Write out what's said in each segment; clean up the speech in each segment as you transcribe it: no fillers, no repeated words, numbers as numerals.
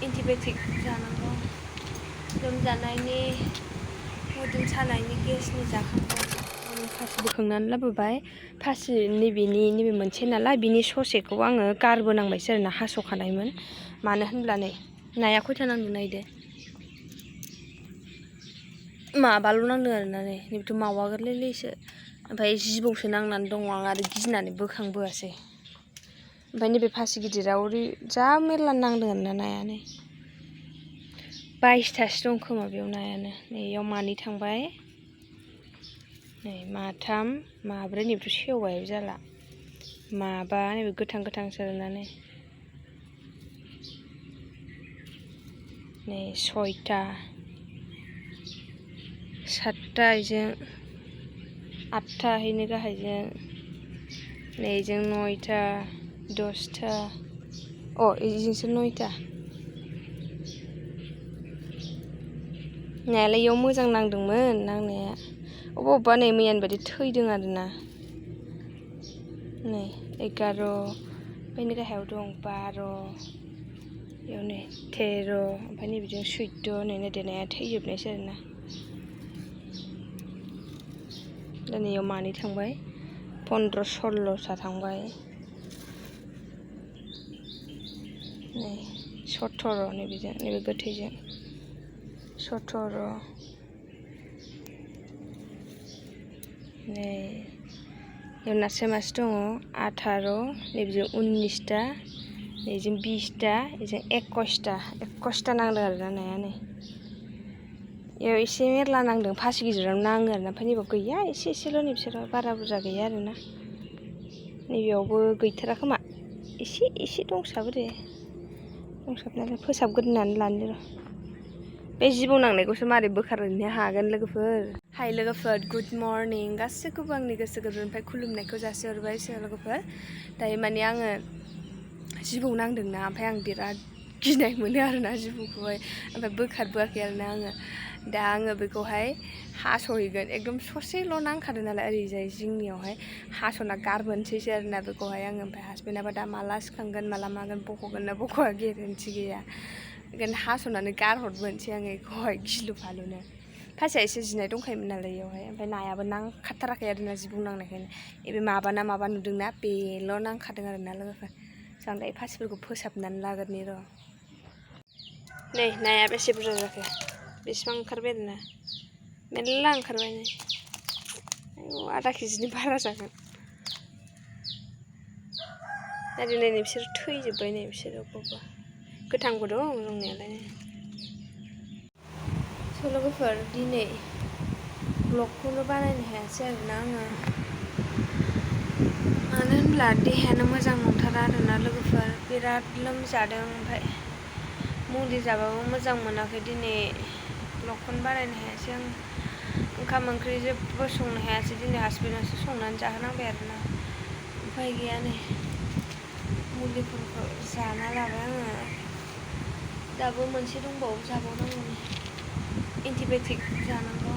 Antibiotic जानांगौ लोमजानायनि मोदोम सानायनि गेसनि जाखांबाय आं फासि बोखांनानै लाबोबाय फासि नैबे मोनसे नालाय बिनि ससेखौ आङो गारबोनांबायसो आरोना हास'खानायमोन मानो होनब्ला नै नाया खयथा नांदों नायदो माबाल' नांदों आरोना नै नैबेथ' मावा गोरलैसो ओमफ्राय जिबौसो नांनानै दङ आं आरो गिनानै बोखांबोआसै ओमफ्राय नैबे फासि गिदिराव जा मेरला नांदों आरोना नाया नै 22थासो दं खोमा बेयाव नायानो नै इयाव मानै थांबाय नै माथाम माब्रै नैबेथ' सेवबायबो जाला माबा नैबे गोथां आरोना नै 6था 7था इजों 8था हैनो गाहायजों नै इजों 9था 10था इजोंसो 9था नायालाय इयाव मोजां नांदोंमोन नांनाया अबेबा नै मैयानि बायदि थैदों आरोना नै 11 ओमफ्राय गाहायाव दं 12 इयाव नै 13 ओमफ्राय नैबिजों 14 नै नाया थैजोबनायसो आरोना दा नैयाव मानै थांबाय 15 16था थांबाय नै 17 नैबेजों नैबे गोथैजों 17 नै इयाव नास्राय मासे दङ 18 नैबेजों 19था नैजों 20था बेजों 21था नांदों आरोना नाया नै इयाव एसे मेरला नांदों फासि गिदिराव नाङो आरोना ओमफ्राय नैबाव गैया एसेल' नै बिसोरो बारा बुरजा गैया आरोना नैबेयावबो गैथारा खोमा एसे दंसाबो दे दंसाबनायालाय फोसाबग्रोनानै लानो र' बे जिबौ नांनायखौसो मारै बोखारनो हागोन लोगोफोर हाय लोगोफोर गुड मर्निं गासैखौबो आंनि गोसो गोरबोनिफ्राय खुलुमनायखौ जासिहरबाय लोगोफोर दायो माने आङो जिबौ नांदोंना ओमफ्राय आं बिराद गिनाय मोनो आरोना जिबौखौहाय ओमफ्राय बोखारबोआखै आरोना दा आङो बेखौहाय हास'हैगोन एकदम ससेल' नांखादों नालाय ओरैजाय जिंनियावहाय हास'ना गारबोनोसैसो आरोना बेखौहाय आङो ओमफ्राय हासबेन्डआबो दा माला सिखांगोन माला मागोन बख'गोन ना बख'आ गेरेन्थि गैया ओंखायनो हास'नानै गारहरबोनोसै आङो बेखौहाय गिलु फालुनो फासिया एसे जिनाय दंखायोमोन नालाय इयावहाय ओमफ्राय नायाबो नांखाथाराखै आरोना जिबौ नांनायखायनो बे माबा नुदोंना बेल' नांखादों आरोना लोगोफोर आं दायो फासिफोरखौ फोसाबनानै लाग्रोनि र' नै नाया बेसे बुरजा जाखो बेसेबां ओंखारबाय आरोना मेरला ओंखारबाय नै आधा केजिनि बारा जागोन दा दिनै बिसोर थैजोब्बाय नै बिसोर अबेबा गोथांबो दं दंनायालाय लोगोफोर दिनै ब्लगखौनो बानायनो हायासै आरोना आङो मानो होनब्ला देहायानो मोजां नंथारा आरोना लोगोफोर बिराद लोमजादों ओमफ्राय मुलि जाबाबो मोजां मोनाखै दिनै ब्लगखौनो बानायनो हायासै आं ओंखाम ओंख्रि जेबो संनो हायासै दिनै हासबेन्डआसो संनानै जाहोनांबाय आरोना उफाय गैया नै मुलिफोरखौ जाना लाबाय आङो दाबो मोनसे दंबावो जाबावनांगौ एन्टिबाय'टिक जानांगौ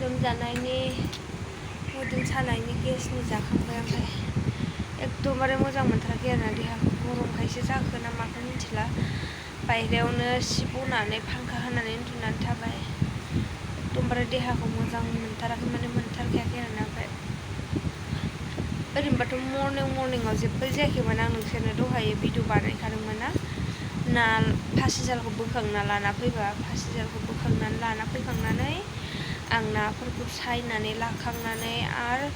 लोमजानायनि मोदोम सानायनि गेसनि जाखांबाय ओमफ्राय एकदमबारे मोजां मोनथाराखै आरोना देहाखौ गरमखायसो जाखो ना माखो मिथिला बायह्रायावनो सि बनानै फांखा होनानै उन्दुनानै थाबाय एकदमबारे देहाखौ मोजां मोनथारखायाखै आरोना ओमफ्राय ओरैनोबाथ' मर्निंआव जेबो जायाखैमोन आं नोंसोरनो दहायो भिडिअ बानायखादोंमोन ना फासिजालखौ बोखांना लाना फैखांनानै आं नाफोरखौ सायनानै लाखांनानै आरो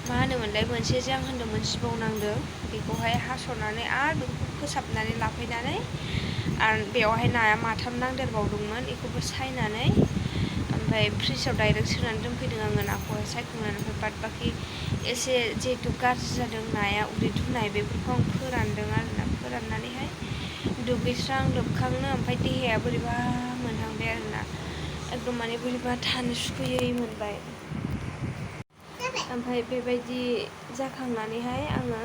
मा होनोमोनलाय मोनसे जे आं होनदोंमोन जिबौ नांदों बेखौहाय हास'नानै आरो बेखौ फोसाबनानै लाफैनानै आरो बेवहाय नाया माथाम नांदेरबावदोंमोन बेखौबो सायनानै ओमफ्राय फ्रिजआव डाइरेक्ट सोनानै दोनफैदों आङो नाखौहाय सायखांनानै ओमफ्राय बाद बाखि एसे जिहेथु गाज्रि जादों नाया उदै दुनाय बेफोरखौ आं फोरानदों आरोना फोराननानैहाय दुगैस्रां लोबखांनो ओमफ्राय देहाया बोरैबा मोनहांबाय आरोना एकदम माने बोरैबा थानो सुखुयै मोनबाय ओमफ्राय बेबायदि जाखांनानैहाय आङो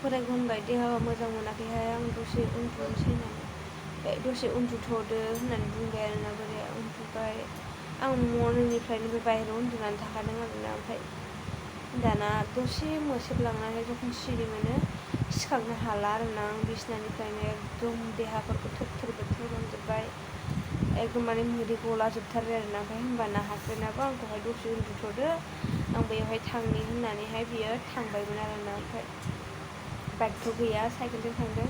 बोराइखौ होनबाय देहाया मोजां मोनाखैहाय आं दसे उन्दुनोसै होननानै दसे उन्दुथ'दो होननानै बुंबाय आरोना बोराइया उन्दुबाय आं मर्निंनिफ्रायनो बे बाहेरायाव उन्दुनानै थाखादों आरोना ओमफ्राय दाना दसे मोसोबलांनानै जखन सिरि मोनो सिखांनो हाला आरोना आं बिसिनानिफ्रायनो एकदम देहाफोरखौ थोर मोनजोब्बाय एकदम माने मोदै गलाजोबथारो आरोना। ओमफ्राय होमबाना हासबेन्डआबो आंखौहाय दसे उन्दुथ'दो आं बैयावहाय थांनि होननानैहाय बियो थांबायमोन आरोना। ओमफ्राय बाइकथ' गैया साइकेलजों थांदों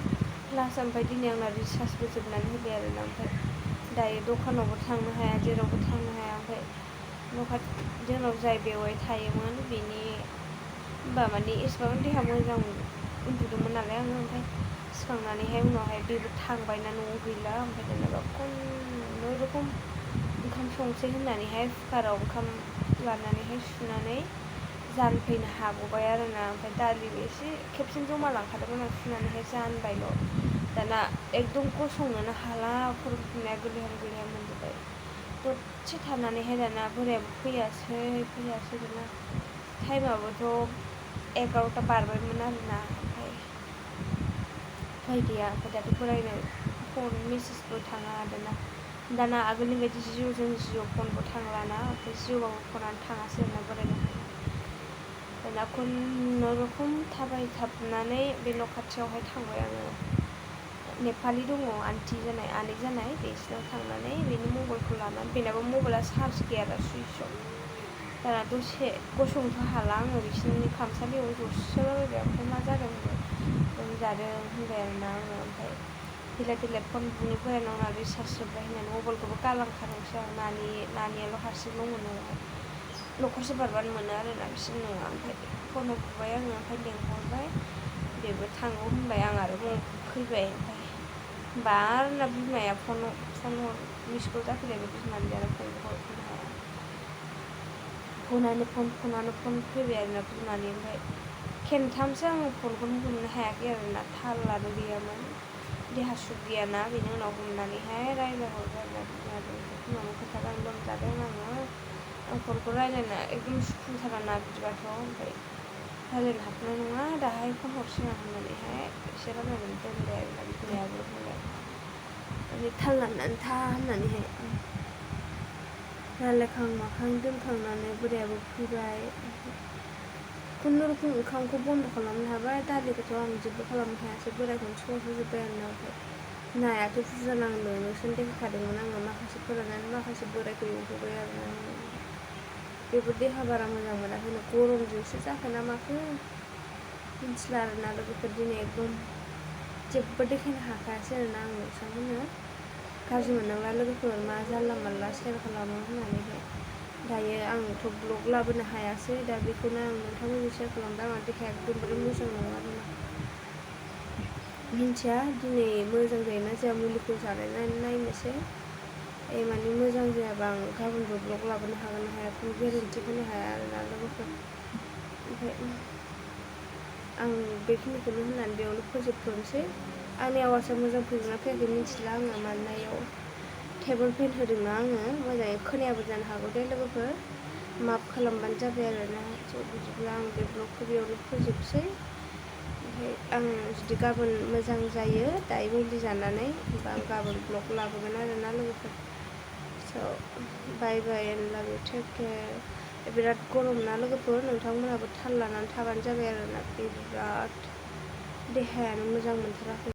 लास्ट ओमफ्राय दिनै आंना रिसार्जबो जोबनानै होबाय आरोना। ओमफ्राय दायो दखानावबो थांनो हाया जेरावबो थांनो हाया। ओमफ्राय जोंनाव जाय बेवाइ थायोमोन बेनि होमबा माने एसेबां देहा मोजां उन्दुदोंमोन नालाय आङो। ओमफ्राय सिखांनानैहाय उनावहाय बेबो थांबायना न'आव गैला। ओमफ्राय दानाबा खुनुरुखुम ओंखाम संसै होननानैहाय कुकाराव ओंखाम लानानैहाय सुनानै जानफैनो हागबाय आरोना। ओमफ्राय दालिबो एसे खेबसेनो जमा लांखादोंमोन आं सुनानैहाय जानबायल'। दाना एकदम गसंनोनो हाला खर' गिदिंनाया गोलैहां मोनजोब्बाय। दसे थानानैहाय दाना बोरायाबो फैयासै दाना टाइमाबोथ' 11ता बारबायमोन आरोना। ओमफ्राय गैया। ओमफ्राय दाथ' बोरायनो फन मेसेजबो थाङा दाना आगोलनि बायदि जिअ' फनबो थांलाना। ओमफ्राय जिअ'बाबो फनानो थाङासै आरोना बोरायनावहाय। दाना खुनुरुखुम थाबायथाबनानै बे न' खाथियावहाय थांबाय आङो। नेपालि दङ आनै जानाय बिसिनाव थांनानै बेनि मबाइलखौ लानानै बेनाबो मबाइला चार्ज गैयाना सुइस अफ। दाना दसे गसंनोथ' हाला आङो बिसिनि खामसालियाव जसोलाबायबाय। ओमफ्राय मा जादों लोमजादों होनबाय आरोना आङो। ओमफ्राय फैलाय फन बुनो बोरायनाव रिसार्ज जोब्बाय होननानै मबाइलखौबो गालांखादोंसो आं। नानियाल' हारसिं दङ न'आवहाय। न'खरसे बारबानो मोनो आरोना बिसोरनि न'आ। ओमफ्राय फन बुबाय आङो ओमफ्राय लेंहरबाय बेबो थांगौ होनबाय आं आरो फैबाय। ओमफ्राय होमबा आंना बिमाया फन मिसकल जाफैलायबाय बिमानि दाना फनखौ हरफिननो हाया। फनानो फन फैबाय आरोना बिमानि। ओमफ्राय खेनथामसो आङो फनखौनो हमनो हायाखै आरोना थालानो गैयामोन। देहा सुग गैयाना बेनि उनाव हमनानैहाय रायज्लायहरबाय आरोना बिमानो खोन्थाबाय आं लोमजादों आं फनखौ रायज्लायना एकदम सुखुथाराना बिदिबाथ'। ओमफ्राय रायज्लायनो हाथ'नाय नङा दाहाय फन हरसै आं होननानैहाय एसे रायज्लायनानै दोनबाय आरोना बिमायाबो होनबाय माने थाल लानानै था होननानैहाय। रायज्लायखां माखां दोनखांनानै बोरायाबो फैबाय। खुनुरुखुम ओंखामखौ बन्द' खालामनो हाबाय। दालिखौथ' आं जेबो खालामनो हायासै बोरायखौनो संहोजोब्बाय आरोना। ओमफ्राय नायाथ' बुरजा नांदों नोंसोरनो देखायखादोंमोन आङो माखासे फोराननानै माखासे बोरायखौ एवहोबाय आरोना आङो। बेबो देहा बारा मोजां मोनाखैनो गरमजोंसो जाखो ना माखो मिथिला आरोना। लोगोफोर दिनै एकदम जेबो देखायनो हाखायासै आरोना आं नोंसांमोननो। गाज्रि मोननांला लोगोफोर मा जानला मानला सेयार खालामो होननानैहाय। दायो आंथ' ब्लग लाबोनो हायासै दा बेखौनो आं नोंथांमोनजों सेयार खालामदों। आंना देहाया एकदमबारे मोजां नङा आरोना। मिन्थिया दिनै मोजां जायोना जाया मुलिखौ जानायनानै नायनोसै। माने मोजां जायाबा आं गाबोनबो ब्लग लाबोनो हागोन ना हाया खुनु गेरेन्थि होनो हाया आरोना लोगोफोर। ओमफ्राय आं बेखिनिखौनो होननानै बेयावनो फोजोबथ'नोसै। आंनि आवाजआ मोजां फैदोंना फैयाखै मिथिला आङो मानोना इयाव टेबोल फेन होदोंना आङो मोजाङै खोनायाबो जानो हागौ दे लोगोफोर माफ खालामबानो जाबाय आरोना। स' बिदिब्ला आं बे ब्लगखौ बेयावनो फोजोबसै। ओमफ्राय आं जुदि गाबोन मोजां जायो दायो मुलि जानानै होमबा आं गाबोन ब्लग लाबोगोन आरोना लोगोफोर। स' बाय एन्ड लाभ इउ टेक केयार। बिराद गरम ना लोगोफोर नोंथांमोनहाबो थाल लानानै थाबानो जाबाय आरोना। बिराद देहायानो मोजां मोनथाराखै।